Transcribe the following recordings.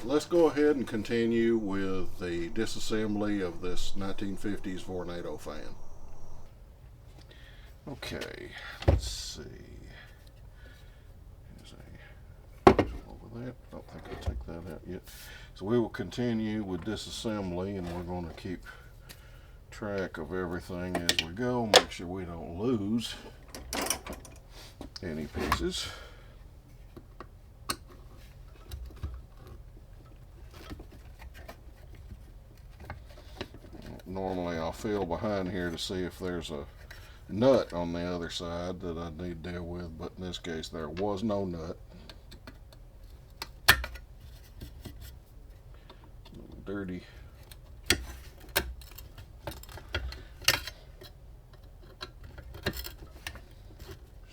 Let's go ahead and continue with the disassembly of this 1950s Vornado fan. Okay, let's see. Over that. Don't think I'll take that out yet. So we will continue with disassembly, and we're going to keep track of everything as we go. Make sure we don't lose any pieces. Normally I'll feel behind here to see if there's a nut on the other side that I need to deal with, but in this case there was no nut. Dirty.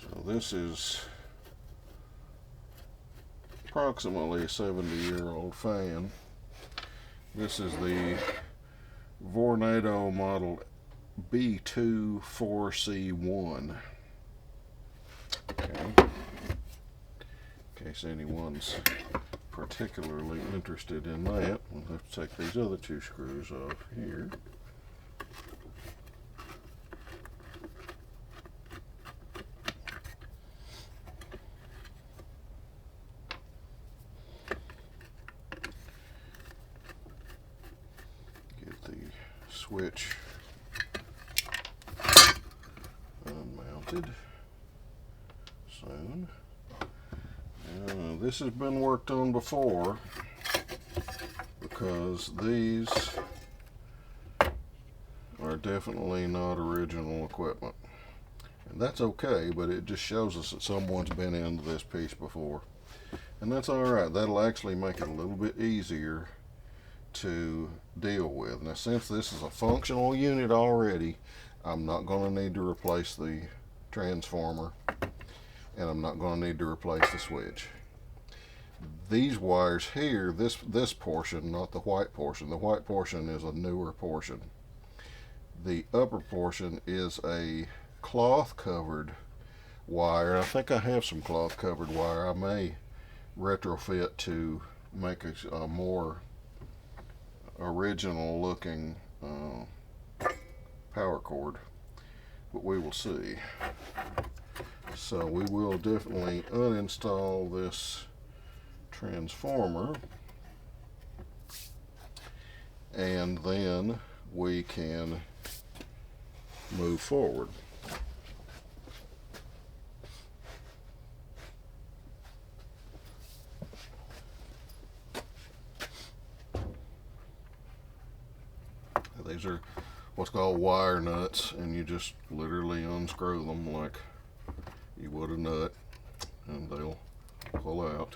So this is approximately a 70-year-old fan. This is the Vornado model B24C1. Okay. In case anyone's particularly interested in that, we'll have to take these other two screws off here. Get the switch unmounted soon. This has been worked on before because these are definitely not original equipment. And that's okay, but it just shows us that someone's been into this piece before. And that's alright. That'll actually make it a little bit easier to deal with. Now, since this is a functional unit already, I'm not going to need to replace the transformer, and I'm not going to need to replace the switch. These wires here, this portion, not the white portion. The white portion is a newer portion. The upper portion is a cloth covered wire. I think I have some cloth covered wire. I may retrofit to make a more original looking power cord, but we will see. So we will definitely uninstall this transformer, and then we can move forward. These are what's called wire nuts, and you just literally unscrew them like you would a nut, and they'll pull out.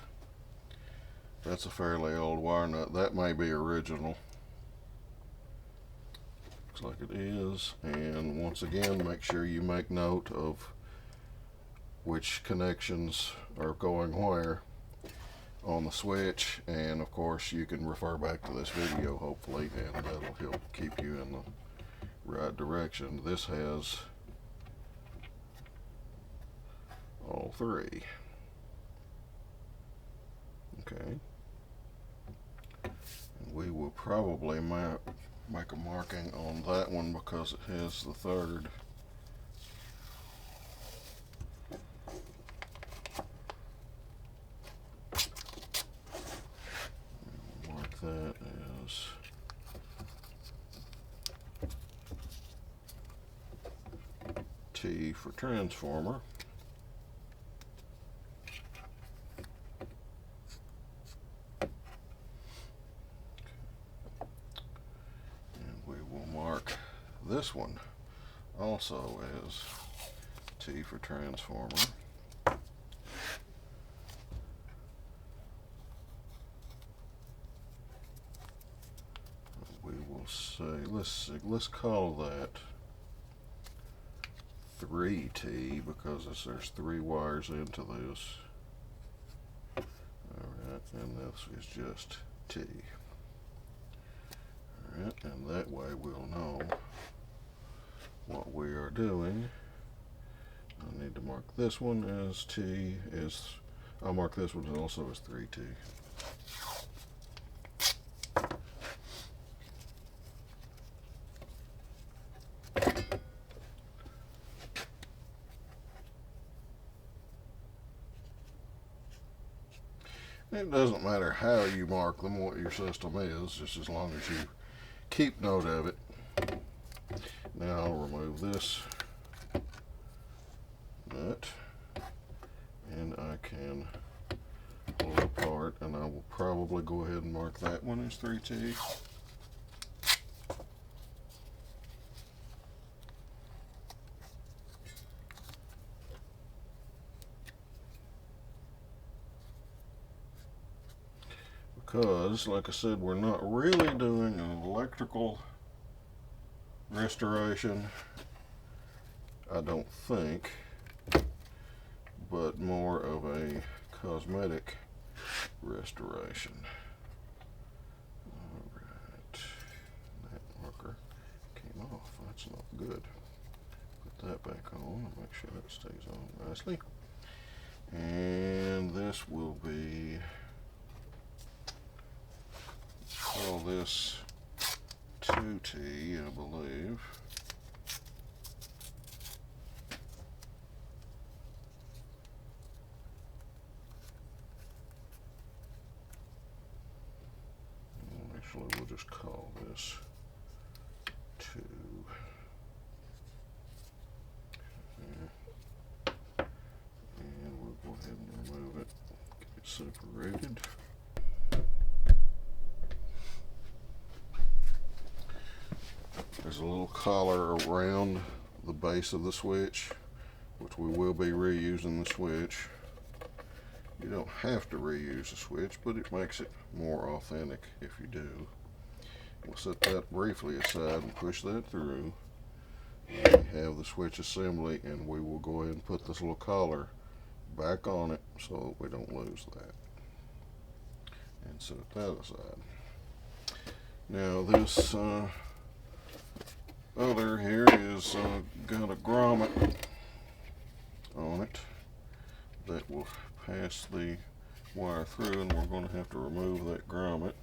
That's a fairly old wire nut. That may be original. Looks like it is. And once again, make sure you make note of which connections are going where on the switch, and of course you can refer back to this video hopefully, and that'll help keep you in the right direction. This has all three. Okay. And we will probably make a marking on that one because it has the third. Mark that as T for transformer. This one also as T for transformer. We will say, let's call that 3T because there's three wires into this. Alright, and this is just T. Alright, and that way we'll know what we are doing. I need to mark this one as T, I'll mark this one also as 3T. It doesn't matter how you mark them, what your system is, just as long as you keep note of it. Now I'll remove this nut, and I can pull it apart, and I will probably go ahead and mark that one as 3T. Because, like I said, we're not really doing an electrical restoration, I don't think, but more of a cosmetic restoration. Alright, that marker came off, that's not good. Put that back on and make sure that stays on nicely. And this will be, call this 2T, I believe. Actually, we'll just call this 2. And we'll go ahead and remove it, get it separated. There's a little collar around the base of the switch, which we will be reusing the switch. You don't have to reuse the switch, but it makes it more authentic if you do. We'll set that briefly aside and push that through. We have the switch assembly, and we will go ahead and put this little collar back on it so we don't lose that. And set that aside. Now this other here is got a grommet on it that will pass the wire through, and we're going to have to remove that grommet.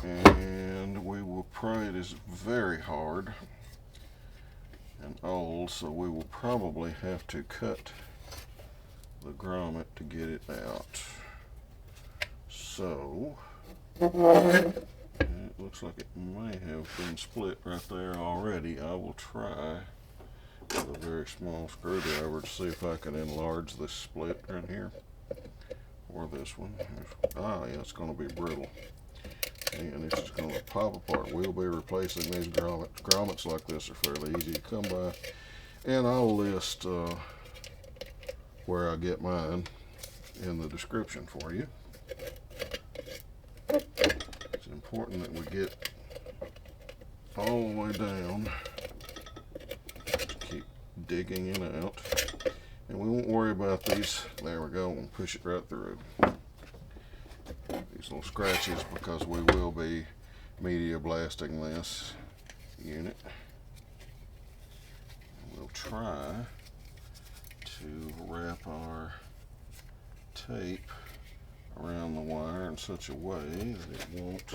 And we will pry it is very hard and old, so we will probably have to cut the grommet to get it out. So it looks like it may have been split right there already. I will try with a very small screwdriver to see if I can enlarge this split right here, or this one. Ah, yeah, it's going to be brittle, and it's just going to pop apart. We'll be replacing these grommets. Grommets like this are fairly easy to come by, and I'll list where I get mine in the description for you. It's important that we get all the way down. Keep digging in and out, and we won't worry about these. There we go. We'll push it right through these little scratches, because we will be media blasting this unit. We'll try to wrap our tape around the wire in such a way that it won't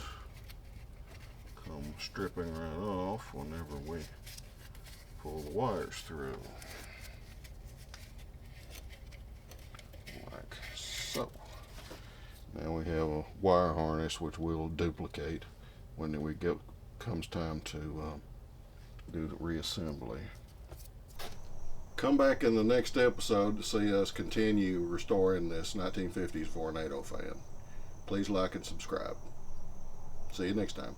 come stripping right off whenever we pull the wires through, like so. Now we have a wire harness which we'll duplicate when comes time to do the reassembly. Come back in the next episode to see us continue restoring this 1950s Vornado fan. Please like and subscribe. See you next time.